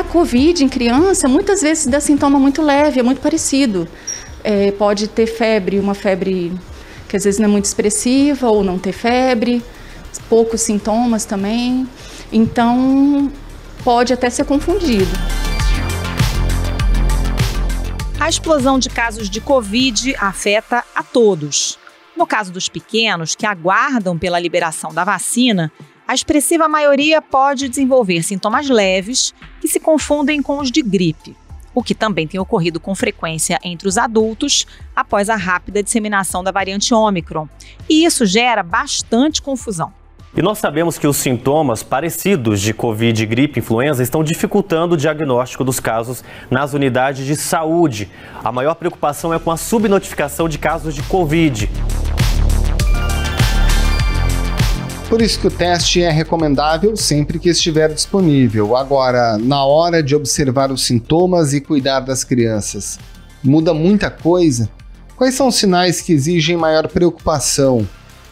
Covid em criança, muitas vezes dá sintoma muito leve, é muito parecido. Pode ter febre, uma febre que às vezes não é muito expressiva, ou não ter febre, poucos sintomas também. Então, pode até ser confundido. A explosão de casos de Covid afeta a todos. No caso dos pequenos, que aguardam pela liberação da vacina, a expressiva maioria pode desenvolver sintomas leves que se confundem com os de gripe, o que também tem ocorrido com frequência entre os adultos após a rápida disseminação da variante Ômicron. E isso gera bastante confusão. E nós sabemos que os sintomas parecidos de Covid, gripe, influenza estão dificultando o diagnóstico dos casos nas unidades de saúde. A maior preocupação é com a subnotificação de casos de Covid. Por isso que o teste é recomendável sempre que estiver disponível. Agora, na hora de observar os sintomas e cuidar das crianças, muda muita coisa? Quais são os sinais que exigem maior preocupação?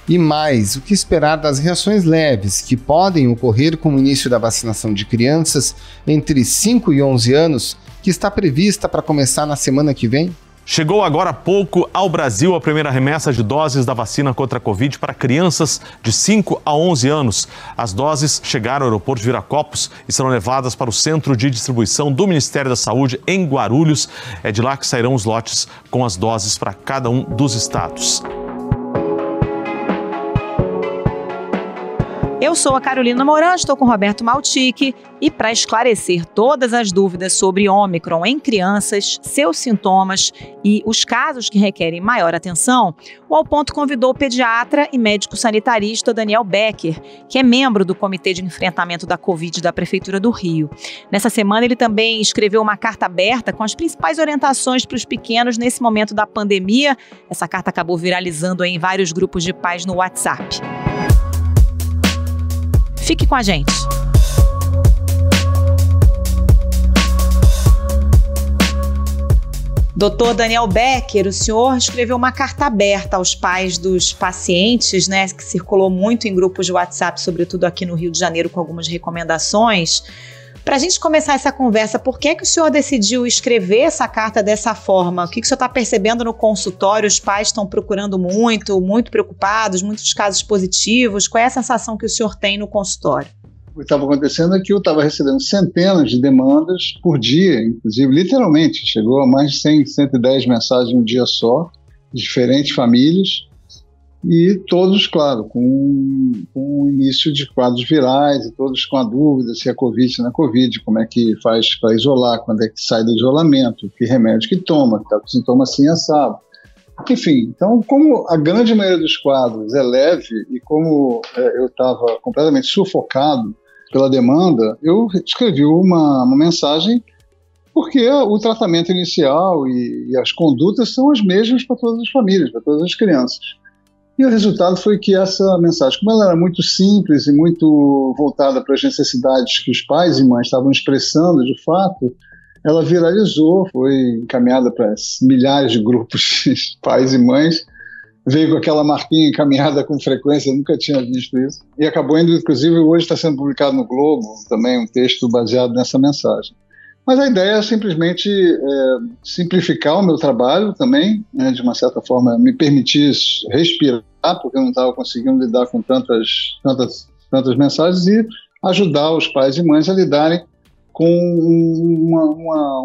E mais, o que esperar das reações leves que podem ocorrer com o início da vacinação de crianças entre 5 e 11 anos, que está prevista para começar na semana que vem? Chegou agora há pouco ao Brasil a primeira remessa de doses da vacina contra a Covid para crianças de 5 a 11 anos. As doses chegaram ao aeroporto de Viracopos e serão levadas para o centro de distribuição do Ministério da Saúde em Guarulhos. É de lá que sairão os lotes com as doses para cada um dos estados. Eu sou a Carolina Moran, estou com o Roberto Maltic e para esclarecer todas as dúvidas sobre Ômicron em crianças, seus sintomas e os casos que requerem maior atenção, o Ao Ponto convidou o pediatra e médico sanitarista Daniel Becker, que é membro do Comitê de Enfrentamento da Covid da Prefeitura do Rio. Nessa semana ele também escreveu uma carta aberta com as principais orientações para os pequenos nesse momento da pandemia. Essa carta acabou viralizando em vários grupos de pais no WhatsApp. Fique com a gente. Doutor Daniel Becker, o senhor escreveu uma carta aberta aos pais dos pacientes, né, que circulou muito em grupos de WhatsApp, sobretudo aqui no Rio de Janeiro, com algumas recomendações. Para a gente começar essa conversa, por que o senhor decidiu escrever essa carta dessa forma? O que o senhor está percebendo no consultório? Os pais estão procurando muito preocupados, muitos casos positivos. Qual é a sensação que o senhor tem no consultório? O que estava acontecendo é que eu estava recebendo centenas de demandas por dia, inclusive, literalmente. Chegou a mais de 100, 110 mensagens em um dia só, de diferentes famílias. E todos, claro, com o início de quadros virais, e todos com a dúvida se é Covid, se não é Covid, como é que faz para isolar, quando é que sai do isolamento, que remédio que toma, que está com sintoma assim assado. Enfim, então, como a grande maioria dos quadros é leve e como eu estava completamente sufocado pela demanda, eu escrevi uma mensagem porque o tratamento inicial e as condutas são as mesmas para todas as famílias, para todas as crianças. E o resultado foi que essa mensagem, como ela era muito simples e muito voltada para as necessidades que os pais e mães estavam expressando de fato, ela viralizou, foi encaminhada para milhares de grupos de pais e mães, veio com aquela marquinha encaminhada com frequência, eu nunca tinha visto isso, e acabou indo, inclusive, hoje está sendo publicado no Globo, também um texto baseado nessa mensagem. Mas a ideia é simplesmente simplificar o meu trabalho também, né, de uma certa forma me permitir respirar, porque eu não estava conseguindo lidar com tantas mensagens, e ajudar os pais e mães a lidarem com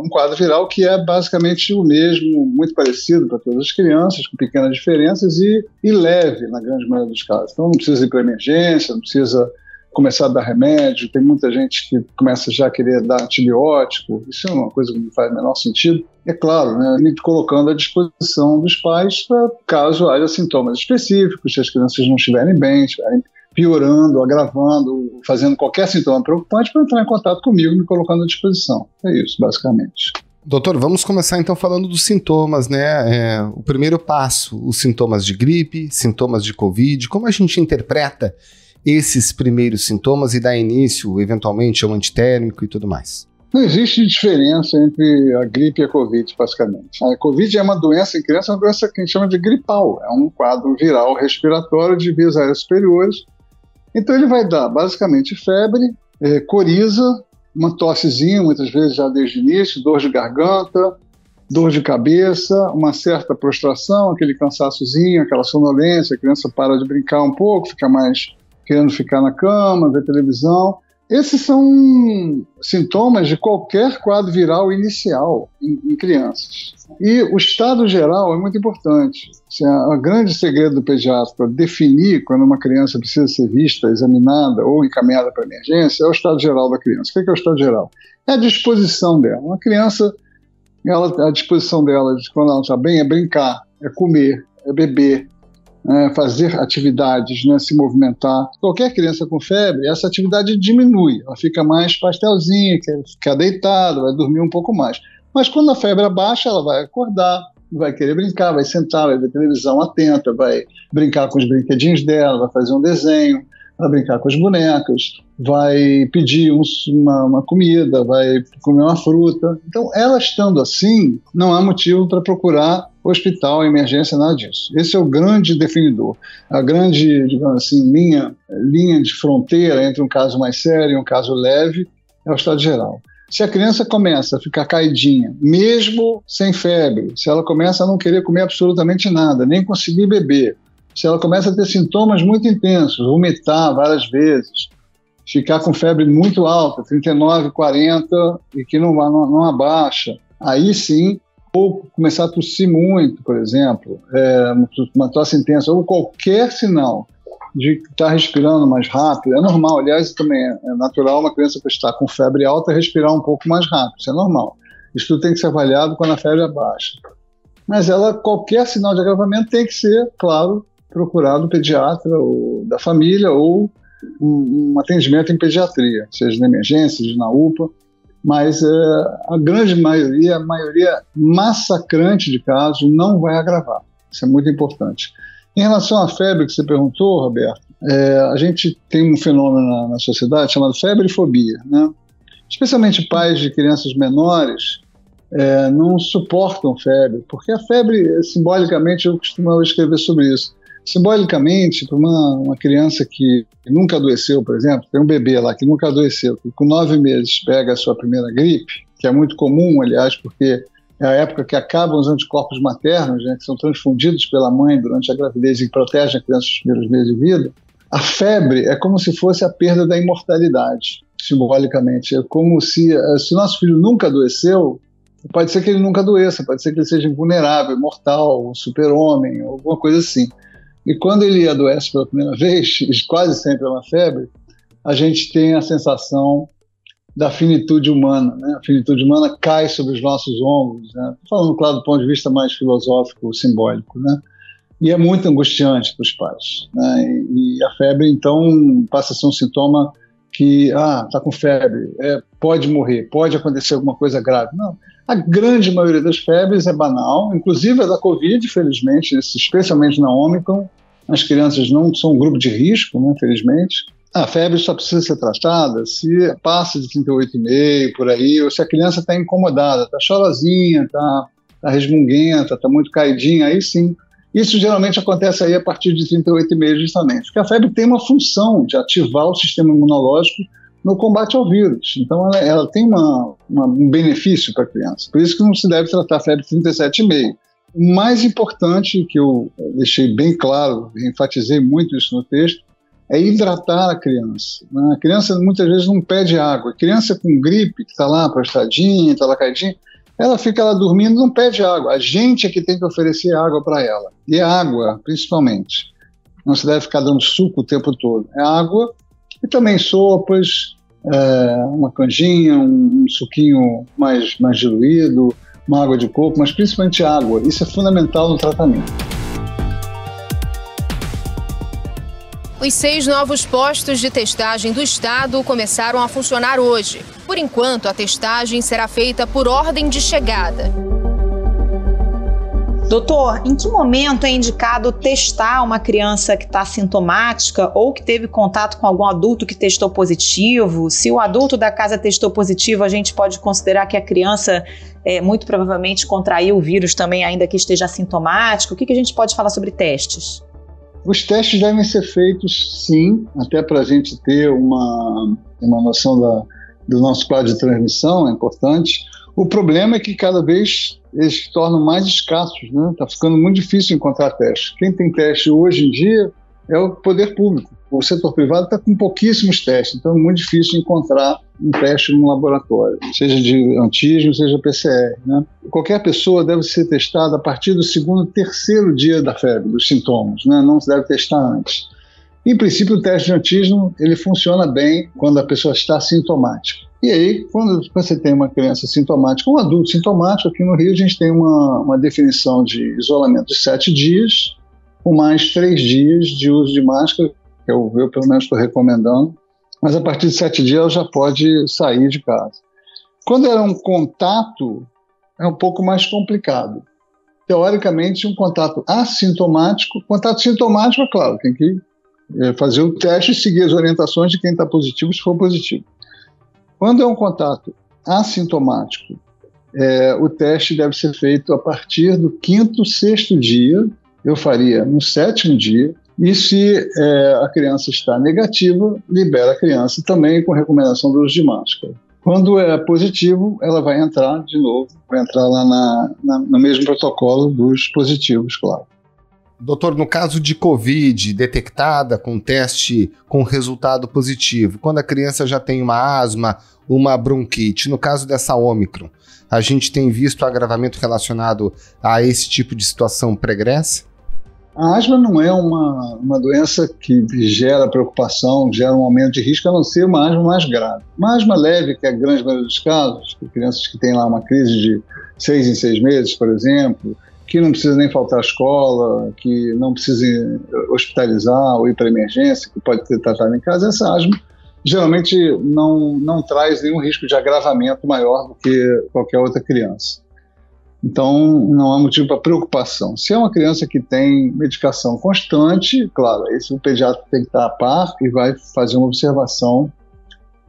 um quadro viral que é basicamente o mesmo, muito parecido para todas as crianças, com pequenas diferenças e leve na grande maioria dos casos. Então não precisa ir para emergência, não precisa começar a dar remédio, tem muita gente que começa já a querer dar antibiótico, isso é uma coisa que não faz o menor sentido. É claro, né, me colocando à disposição dos pais para caso haja sintomas específicos, se as crianças não estiverem bem, estiverem piorando, agravando, fazendo qualquer sintoma preocupante, para entrar em contato comigo, me colocando à disposição. É isso, basicamente. Doutor, vamos começar então falando dos sintomas, né? O primeiro passo, os sintomas de gripe, sintomas de Covid, como a gente interpreta esses primeiros sintomas e dá início, eventualmente, ao antitérmico e tudo mais? Não existe diferença entre a gripe e a Covid, basicamente. A Covid é uma doença em criança, é uma doença que a gente chama de gripal. É um quadro viral respiratório de vias aéreas superiores. Então ele vai dar, basicamente, febre, coriza, uma tossezinha, muitas vezes já desde o início, dor de garganta, dor de cabeça, uma certa prostração, aquele cansaçozinho, aquela sonolência, a criança para de brincar um pouco, fica mais querendo ficar na cama, ver televisão. Esses são sintomas de qualquer quadro viral inicial em crianças. E o estado geral é muito importante. O grande segredo do pediatra definir quando uma criança precisa ser vista, examinada ou encaminhada para emergência é o estado geral da criança. O que é o estado geral? É a disposição dela. Uma criança, a disposição dela, quando ela está bem, é brincar, é comer, é beber, fazer atividades, se movimentar. Qualquer criança com febre, essa atividade diminui, ela fica mais pastelzinha, quer ficar deitada, vai dormir um pouco mais. Mas quando a febre abaixa, ela vai acordar, vai querer brincar, vai sentar, vai ver televisão atenta, vai brincar com os brinquedinhos dela, vai fazer um desenho, vai brincar com as bonecas, vai pedir uma comida, vai comer uma fruta. Então, ela estando assim, não há motivo para procurar hospital, emergência, nada disso. Esse é o grande definidor, a grande, digamos assim, linha de fronteira entre um caso mais sério e um caso leve é o estado geral. Se a criança começa a ficar caidinha, mesmo sem febre, se ela começa a não querer comer absolutamente nada, nem conseguir beber, se ela começa a ter sintomas muito intensos, vomitar várias vezes, ficar com febre muito alta, 39, 40, e que não abaixa, aí sim, ou começar a tossir muito, por exemplo, uma tosse intensa, ou qualquer sinal de estar respirando mais rápido, é normal, aliás, também é natural uma criança que está com febre alta respirar um pouco mais rápido, isso é normal. Isso tudo tem que ser avaliado quando a febre abaixa. Mas qualquer sinal de agravamento tem que ser, claro, procurado o pediatra ou da família ou um atendimento em pediatria, seja na emergência, seja na UPA, mas a grande maioria, a maioria massacrante de casos não vai agravar. Isso é muito importante. Em relação à febre que você perguntou, Roberto, a gente tem um fenômeno na sociedade chamado febrefobia, né? Especialmente pais de crianças menores não suportam febre, porque a febre, simbolicamente, eu costumo escrever sobre isso. Simbolicamente, para uma criança que nunca adoeceu, por exemplo, tem um bebê lá que nunca adoeceu, que com 9 meses pega a sua primeira gripe, que é muito comum, aliás, porque é a época que acabam os anticorpos maternos, que são transfundidos pela mãe durante a gravidez e protegem a criança nos primeiros meses de vida. A febre é como se fosse a perda da imortalidade, simbolicamente. É como se nosso filho nunca adoeceu, pode ser que ele nunca adoeça, pode ser que ele seja invulnerável, mortal, super-homem, alguma coisa assim. E quando ele adoece pela primeira vez, quase sempre é uma febre, a gente tem a sensação da finitude humana, né? A finitude humana cai sobre os nossos ombros, né? Falando, claro, do ponto de vista mais filosófico, simbólico, né? E é muito angustiante para os pais, né? E a febre, então, passa a ser um sintoma que, está com febre, pode morrer, pode acontecer alguma coisa grave. Não, a grande maioria das febres é banal, inclusive a da Covid, felizmente, especialmente na Ômicron. As crianças não são um grupo de risco, né, felizmente. A febre só precisa ser tratada se passa de 38,5 por aí, ou se a criança está incomodada, está chorosinha, está resmunguenta, está muito caidinha, aí sim. Isso geralmente acontece aí a partir de 38,5 justamente, porque a febre tem uma função de ativar o sistema imunológico no combate ao vírus. Então ela tem um benefício para a criança. Por isso que não se deve tratar a febre 37,5. O mais importante, que eu deixei bem claro, enfatizei muito isso no texto, é hidratar a criança. A criança muitas vezes não pede água. A criança com gripe, que está lá prostradinha, está lá caidinha, ela fica lá dormindo e não pede água. A gente é que tem que oferecer água para ela. E é água, principalmente. Não se deve ficar dando suco o tempo todo. É água e também sopas, uma canjinha, um suquinho mais diluído, uma água de coco, mas principalmente água. Isso é fundamental no tratamento. Os 6 novos postos de testagem do estado começaram a funcionar hoje. Por enquanto, a testagem será feita por ordem de chegada. Doutor, em que momento é indicado testar uma criança que está sintomática ou que teve contato com algum adulto que testou positivo? Se o adulto da casa testou positivo, a gente pode considerar que a criança muito provavelmente contraiu o vírus também, ainda que esteja assintomático. O que a gente pode falar sobre testes? Os testes devem ser feitos, sim, até para a gente ter uma noção do nosso quadro de transmissão, é importante. O problema é que cada vez eles se tornam mais escassos, né? Está ficando muito difícil encontrar teste. Quem tem teste hoje em dia é o poder público. O setor privado está com pouquíssimos testes, então é muito difícil encontrar um teste no laboratório, seja de antígeno, seja PCR, né? Qualquer pessoa deve ser testada a partir do segundo, terceiro dia da febre, dos sintomas, né? Não se deve testar antes. Em princípio, o teste de antígeno ele funciona bem quando a pessoa está sintomática. E aí, quando você tem uma criança sintomática, um adulto sintomático, aqui no Rio a gente tem uma definição de isolamento de 7 dias, com mais 3 dias de uso de máscara, que eu pelo menos estou recomendando, mas a partir de 7 dias ela já pode sair de casa. Quando é um contato, é um pouco mais complicado. Teoricamente, um contato assintomático, contato sintomático, é claro, tem que fazer o teste e seguir as orientações de quem está positivo, se for positivo. Quando é um contato assintomático, o teste deve ser feito a partir do 5º, 6º dia, eu faria no 7º dia, e se a criança está negativa, libera a criança também com recomendação do uso de máscara. Quando é positivo, ela vai entrar de novo, vai entrar lá no mesmo protocolo dos positivos, claro. Doutor, no caso de Covid detectada com teste com resultado positivo, quando a criança já tem uma asma, uma bronquite, no caso dessa Ômicron, a gente tem visto agravamento relacionado a esse tipo de situação pregressa? A asma não é uma doença que gera preocupação, gera um aumento de risco, a não ser uma asma mais grave. Uma asma leve, que é a grande maioria dos casos, crianças que têm lá uma crise de 6 em 6 meses, por exemplo, que não precisa nem faltar à escola, que não precisa hospitalizar ou ir para emergência, que pode ter tratado em casa, essa asma geralmente não traz nenhum risco de agravamento maior do que qualquer outra criança. Então, não há motivo para preocupação. Se é uma criança que tem medicação constante, claro, esse o pediatra tem que estar a par e vai fazer uma observação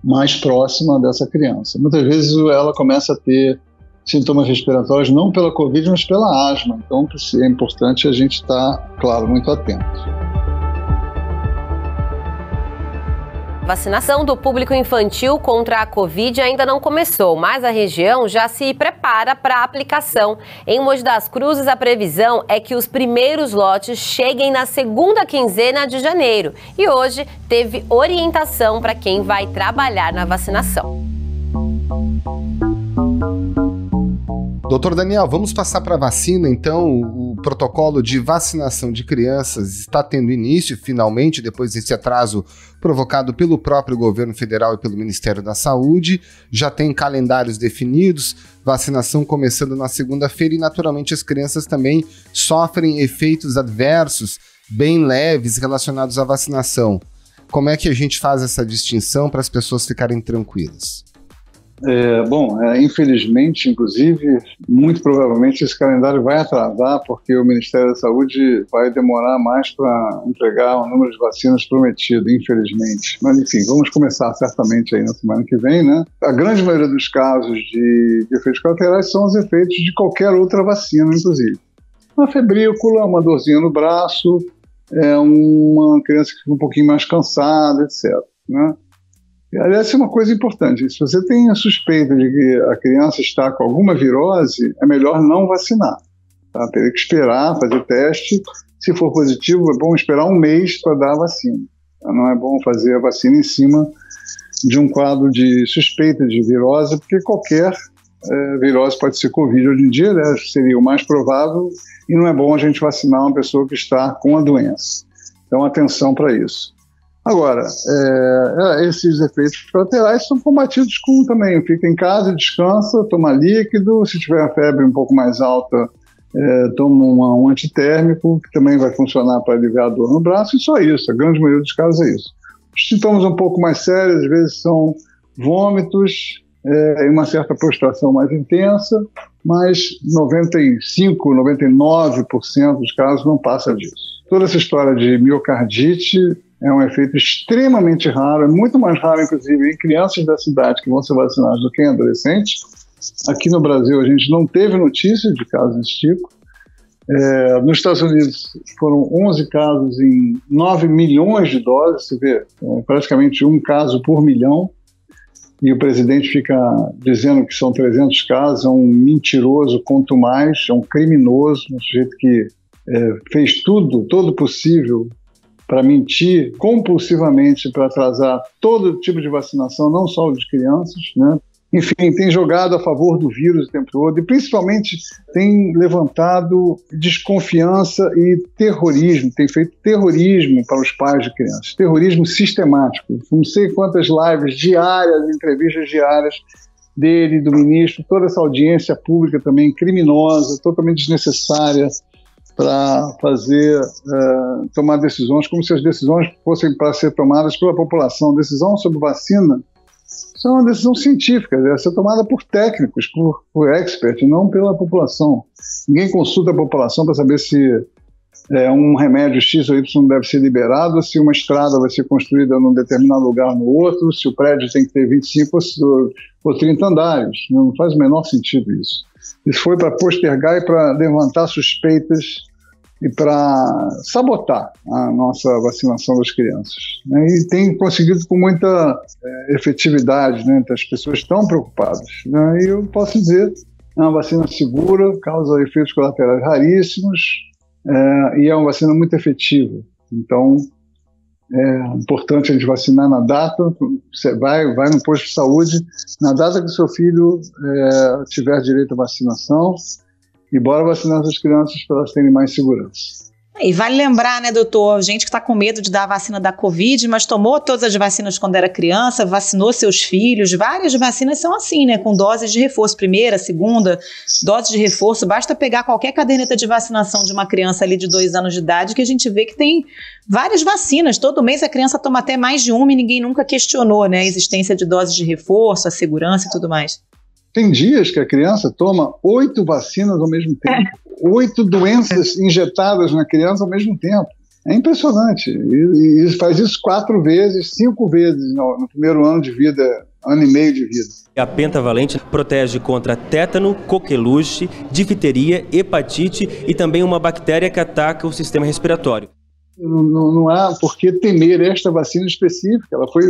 mais próxima dessa criança. Muitas vezes ela começa a ter sintomas respiratórios não pela Covid, mas pela asma. Então, é importante a gente estar, claro, muito atento. Vacinação do público infantil contra a Covid ainda não começou, mas a região já se prepara para a aplicação. Em Mogi das Cruzes, a previsão é que os primeiros lotes cheguem na segunda quinzena de janeiro. E hoje teve orientação para quem vai trabalhar na vacinação. Doutor Daniel, vamos passar para a vacina, então. O protocolo de vacinação de crianças está tendo início, finalmente, depois desse atraso provocado pelo próprio governo federal e pelo Ministério da Saúde. Já tem calendários definidos, vacinação começando na segunda-feira e, naturalmente, as crianças também sofrem efeitos adversos bem leves relacionados à vacinação. Como é que a gente faz essa distinção para as pessoas ficarem tranquilas? Infelizmente, inclusive, muito provavelmente esse calendário vai atrasar, porque o Ministério da Saúde vai demorar mais para entregar o número de vacinas prometido, infelizmente. Mas, enfim, vamos começar certamente aí na semana que vem, né? A grande maioria dos casos de efeitos colaterais são os efeitos de qualquer outra vacina, inclusive. Uma febrícula, uma dorzinha no braço, uma criança que fica um pouquinho mais cansada, etc., né? Aliás, isso é uma coisa importante. Se você tem a suspeita de que a criança está com alguma virose, é melhor não vacinar. Tá? Teria que esperar, fazer teste. Se for positivo, é bom esperar um mês para dar a vacina. Não é bom fazer a vacina em cima de um quadro de suspeita de virose, porque qualquer virose pode ser Covid hoje em dia, né? Seria o mais provável, e não é bom a gente vacinar uma pessoa que está com a doença. Então, atenção para isso. Agora, esses efeitos colaterais são combatidos com também, fica em casa, descansa, toma líquido, se tiver a febre um pouco mais alta, toma um antitérmico, que também vai funcionar para aliviar a dor no braço, e só isso, a grande maioria dos casos é isso. Os sintomas um pouco mais sérios, às vezes são vômitos, e uma certa prostração mais intensa, mas 95%, 99% dos casos não passa disso. Toda essa história de miocardite é um efeito extremamente raro, é muito mais raro, inclusive, em crianças da cidade que vão ser vacinadas do que em adolescentes. Aqui no Brasil, a gente não teve notícia de casos desse tipo. Nos Estados Unidos, foram 11 casos em 9 milhões de doses, você vê, praticamente um caso por milhão. e o presidente fica dizendo que são 300 casos, é um mentiroso, quanto mais, é um criminoso, um sujeito que fez todo possível para mentir compulsivamente, para atrasar todo tipo de vacinação, não só de crianças, né? Enfim, tem jogado a favor do vírus o tempo todo e principalmente tem levantado desconfiança e terrorismo, tem feito terrorismo para os pais de crianças, terrorismo sistemático. Não sei quantas lives diárias, entrevistas diárias dele, do ministro, toda essa audiência pública também criminosa, totalmente desnecessária para tomar decisões, como se as decisões fossem para ser tomadas pela população. Decisão sobre vacina, isso é uma decisão científica, deve ser tomada por técnicos, por experts, não pela população. Ninguém consulta a população para saber se um remédio X ou Y deve ser liberado, se uma estrada vai ser construída num determinado lugar ou no outro, se o prédio tem que ter 25 ou 30 andares. Não faz o menor sentido isso. Isso foi para postergar e para levantar suspeitas e para sabotar a nossa vacinação das crianças, né? E tem conseguido com muita efetividade, né? As pessoas estão preocupadas, né? E eu posso dizer, é uma vacina segura, causa efeitos colaterais raríssimos, e é uma vacina muito efetiva. Então, é importante a gente vacinar na data. Você vai no posto de saúde, na data que o seu filho tiver direito à vacinação, e bora vacinar essas crianças para elas terem mais segurança. E vale lembrar, né, doutor, gente que está com medo de dar a vacina da Covid, mas tomou todas as vacinas quando era criança, vacinou seus filhos, várias vacinas são assim, né, com doses de reforço, primeira, segunda, dose de reforço, basta pegar qualquer caderneta de vacinação de uma criança ali de 2 anos de idade que a gente vê que tem várias vacinas, todo mês a criança toma até mais de uma e ninguém nunca questionou, né, a existência de doses de reforço, a segurança e tudo mais. Tem dias que a criança toma 8 vacinas ao mesmo tempo, 8 doenças injetadas na criança ao mesmo tempo. É impressionante. E faz isso 4 vezes, 5 vezes no primeiro ano de vida, ano e meio de vida. A pentavalente protege contra tétano, coqueluche, difteria, hepatite e também uma bactéria que ataca o sistema respiratório. Não há por que temer esta vacina específica. Ela foi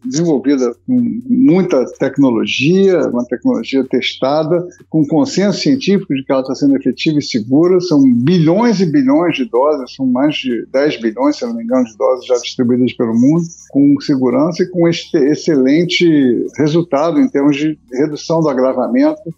desenvolvida com muita tecnologia, uma tecnologia testada, com consenso científico de que ela está sendo efetiva e segura. São bilhões e bilhões de doses, são mais de 10 bilhões, se não me engano, de doses já distribuídas pelo mundo, com segurança e com excelente resultado em termos de redução do agravamento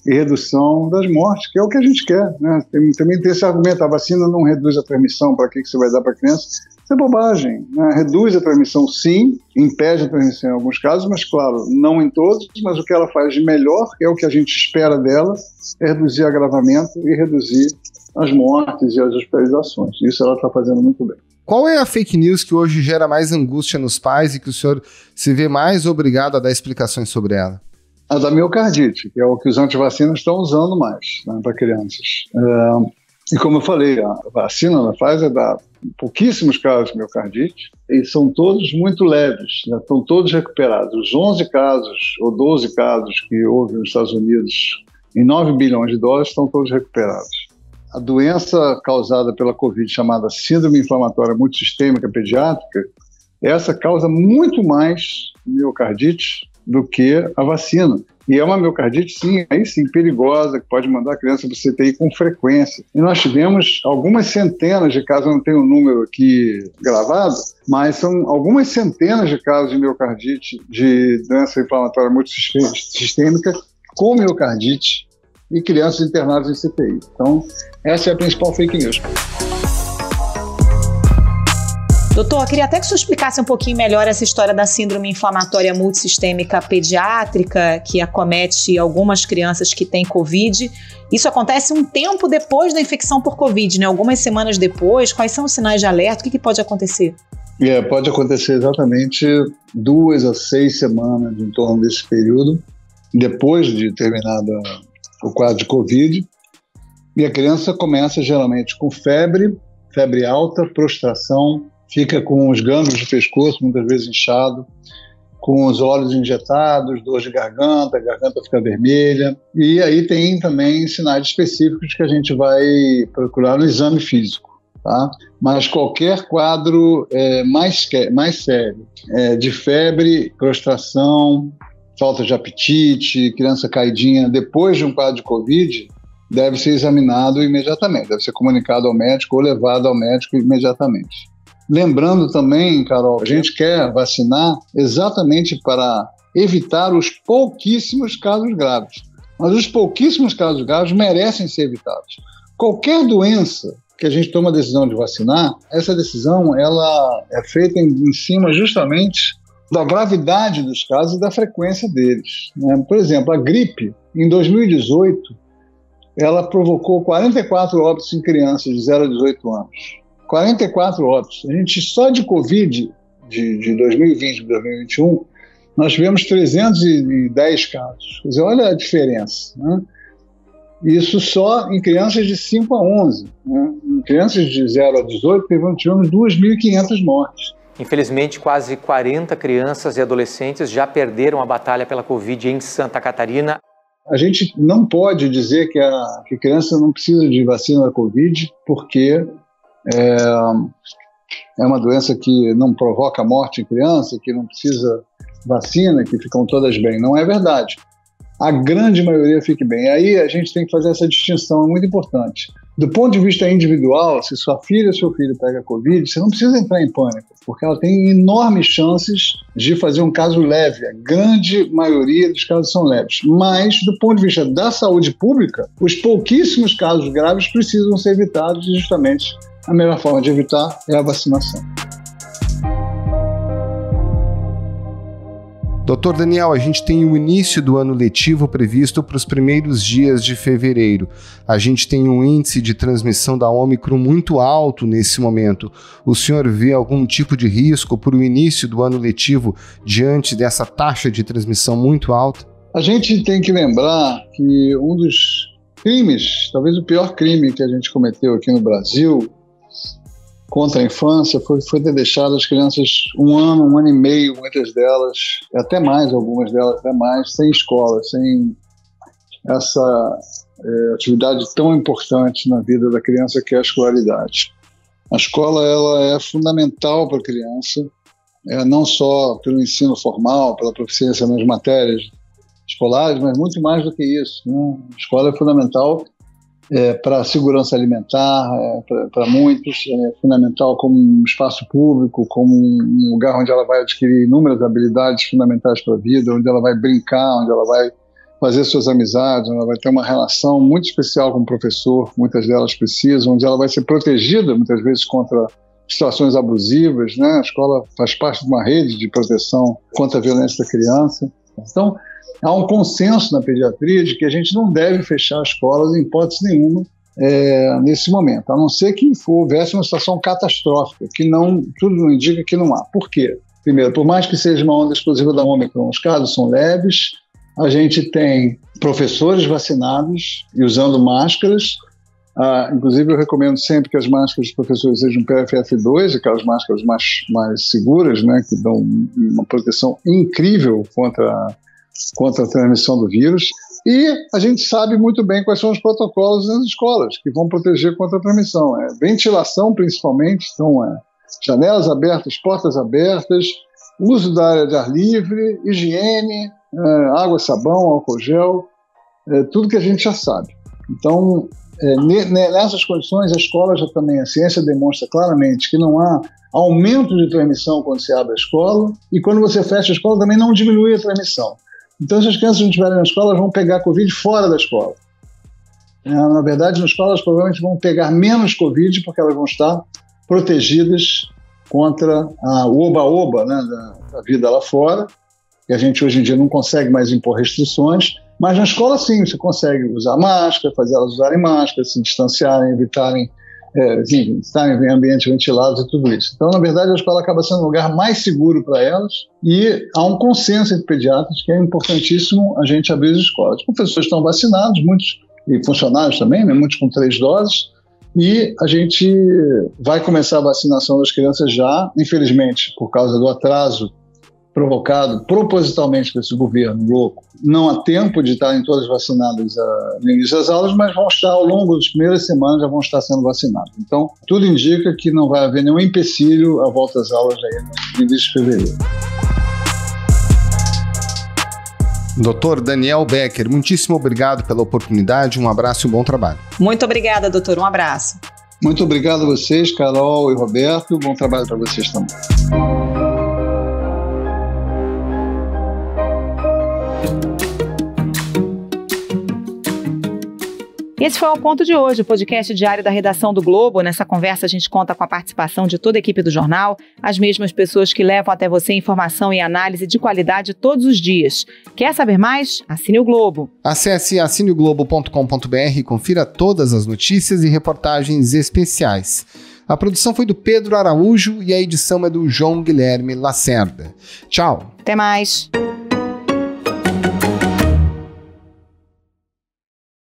e redução das mortes, que é o que a gente quer, né? Também tem esse argumento, a vacina não reduz a transmissão, para que você vai dar para a criança? Isso é bobagem, né? Reduz a transmissão sim, impede a transmissão em alguns casos, mas claro, não em todos, mas o que ela faz de melhor, é o que a gente espera dela, é reduzir o agravamento e reduzir as mortes e as hospitalizações. Isso ela está fazendo muito bem. Qual é a fake news que hoje gera mais angústia nos pais e que o senhor se vê mais obrigado a dar explicações sobre ela? A da miocardite, que é o que os antivacinas estão usando mais, né, para crianças. E como eu falei, a vacina ela dá pouquíssimos casos de miocardite e são todos muito leves, né, estão todos recuperados. Os 11 casos ou 12 casos que houve nos Estados Unidos em 9 bilhões de doses estão todos recuperados. A doença causada pela Covid, chamada síndrome inflamatória multissistêmica pediátrica, essa causa muito mais miocardite do que a vacina. E é uma miocardite, sim, aí sim, perigosa, que pode mandar a criança para o CTI com frequência. E nós tivemos algumas centenas de casos, eu não tenho o número aqui gravado, mas são algumas centenas de casos de miocardite, de doença inflamatória multissistêmica com miocardite e crianças internadas em CTI. Então, essa é a principal fake news. Doutor, eu queria até que o senhor explicasse um pouquinho melhor essa história da síndrome inflamatória multissistêmica pediátrica, que acomete algumas crianças que têm Covid. Isso acontece um tempo depois da infecção por Covid, né? Algumas semanas depois. Quais são os sinais de alerta? O que pode acontecer? Pode acontecer exatamente 2 a 6 semanas em torno desse período, depois de terminado o quadro de Covid. E a criança começa geralmente com febre alta, prostração, fica com os gânglios de pescoço, muitas vezes inchado, com os olhos injetados, dor de garganta, a garganta fica vermelha. E aí tem também sinais específicos que a gente vai procurar no exame físico, tá? Mas qualquer quadro mais sério, de febre, prostração, falta de apetite, criança caidinha depois de um quadro de Covid, deve ser examinado imediatamente, deve ser comunicado ao médico ou levado ao médico imediatamente. Lembrando também, Carol, a gente quer vacinar exatamente para evitar os pouquíssimos casos graves. Mas os pouquíssimos casos graves merecem ser evitados. Qualquer doença que a gente toma a decisão de vacinar, essa decisão ela é feita em cima justamente da gravidade dos casos e da frequência deles, né? Por exemplo, a gripe, em 2018, ela provocou 44 óbitos em crianças de 0 a 18 anos. 44 óbitos. A gente, só de Covid, de 2020 para 2021, nós tivemos 310 casos. Quer dizer, olha a diferença, né? Isso só em crianças de 5 a 11. Né? Em crianças de 0 a 18, tivemos 2.500 mortes. Infelizmente, quase 40 crianças e adolescentes já perderam a batalha pela Covid em Santa Catarina. A gente não pode dizer que a criança não precisa de vacina da Covid, porque é uma doença que não provoca morte em criança, que não precisa vacina, que ficam todas bem. Não é verdade. A grande maioria fique bem. Aí a gente tem que fazer essa distinção, é muito importante. Do ponto de vista individual, se sua filha ou seu filho pega Covid, você não precisa entrar em pânico, porque ela tem enormes chances de fazer um caso leve. A grande maioria dos casos são leves. Mas, do ponto de vista da saúde pública, os pouquíssimos casos graves precisam ser evitados e justamente a melhor forma de evitar é a vacinação. Doutor Daniel, a gente tem o início do ano letivo previsto para os primeiros dias de fevereiro. A gente tem um índice de transmissão da Ômicron muito alto nesse momento. O senhor vê algum tipo de risco para o início do ano letivo diante dessa taxa de transmissão muito alta? A gente tem que lembrar que um dos crimes, talvez o pior crime que a gente cometeu aqui no Brasil contra a infância foi ter deixado as crianças um ano e meio, muitas delas, até mais, algumas delas até mais, sem escola, sem essa atividade tão importante na vida da criança que é a escolaridade. A escola ela é fundamental para a criança, não só pelo ensino formal, pela proficiência nas matérias escolares, mas muito mais do que isso, né? A escola é fundamental para a segurança alimentar, para muitos, é fundamental como um espaço público, como um lugar onde ela vai adquirir inúmeras habilidades fundamentais para a vida, onde ela vai brincar, onde ela vai fazer suas amizades, onde ela vai ter uma relação muito especial com o professor, muitas delas precisam, onde ela vai ser protegida, muitas vezes, contra situações abusivas, né? A escola faz parte de uma rede de proteção contra a violência da criança. Então, há um consenso na pediatria de que a gente não deve fechar escolas em hipótese nenhuma nesse momento, a não ser que houvesse uma situação catastrófica, que tudo indica que não há. Por quê? Primeiro, por mais que seja uma onda explosiva da Ômicron, os casos são leves, a gente tem professores vacinados e usando máscaras. Inclusive, eu recomendo sempre que as máscaras dos professores sejam PFF2, aquelas máscaras mais seguras, né, que dão uma proteção incrível contra a transmissão do vírus, e a gente sabe muito bem quais são os protocolos nas escolas que vão proteger contra a transmissão. Ventilação, principalmente, então janelas abertas, portas abertas, uso da área de ar livre, higiene, água, sabão, álcool gel, tudo que a gente já sabe. Então, nessas condições, a escola já também, a ciência demonstra claramente que não há aumento de transmissão quando se abre a escola, e quando você fecha a escola também não diminui a transmissão. Então, se as crianças não estiverem na escola, elas vão pegar Covid fora da escola. Na verdade, na escola, elas provavelmente vão pegar menos Covid, porque elas vão estar protegidas contra o oba-oba, né, da vida lá fora, que a gente hoje em dia não consegue mais impor restrições, mas na escola sim, você consegue usar máscara, fazer elas usarem máscara, se distanciarem, evitarem estarem em ambientes ventilados e tudo isso. Então, na verdade, a escola acaba sendo um lugar mais seguro para elas, e há um consenso entre pediatras que é importantíssimo a gente abrir as escolas. Os professores estão vacinados, muitos, e funcionários também, né, muitos com 3 doses, e a gente vai começar a vacinação das crianças já, infelizmente, por causa do atraso provocado propositalmente por esse governo louco. Não há tempo de estarem todas vacinadas no início das aulas, mas vão estar ao longo das primeiras semanas, já vão estar sendo vacinados. Então, tudo indica que não vai haver nenhum empecilho à volta às aulas aí no início de fevereiro. Dr. Daniel Becker, muitíssimo obrigado pela oportunidade, um abraço e um bom trabalho. Muito obrigada, doutor, um abraço. Muito obrigado a vocês, Carol e Roberto, bom trabalho para vocês também. Esse foi o Ponto de hoje, o podcast diário da redação do Globo. Nessa conversa a gente conta com a participação de toda a equipe do jornal, as mesmas pessoas que levam até você informação e análise de qualidade todos os dias. Quer saber mais? Assine o Globo. Acesse assineoglobo.com.br e confira todas as notícias e reportagens especiais. A produção foi do Pedro Araújo e a edição é do João Guilherme Lacerda. Tchau. Até mais.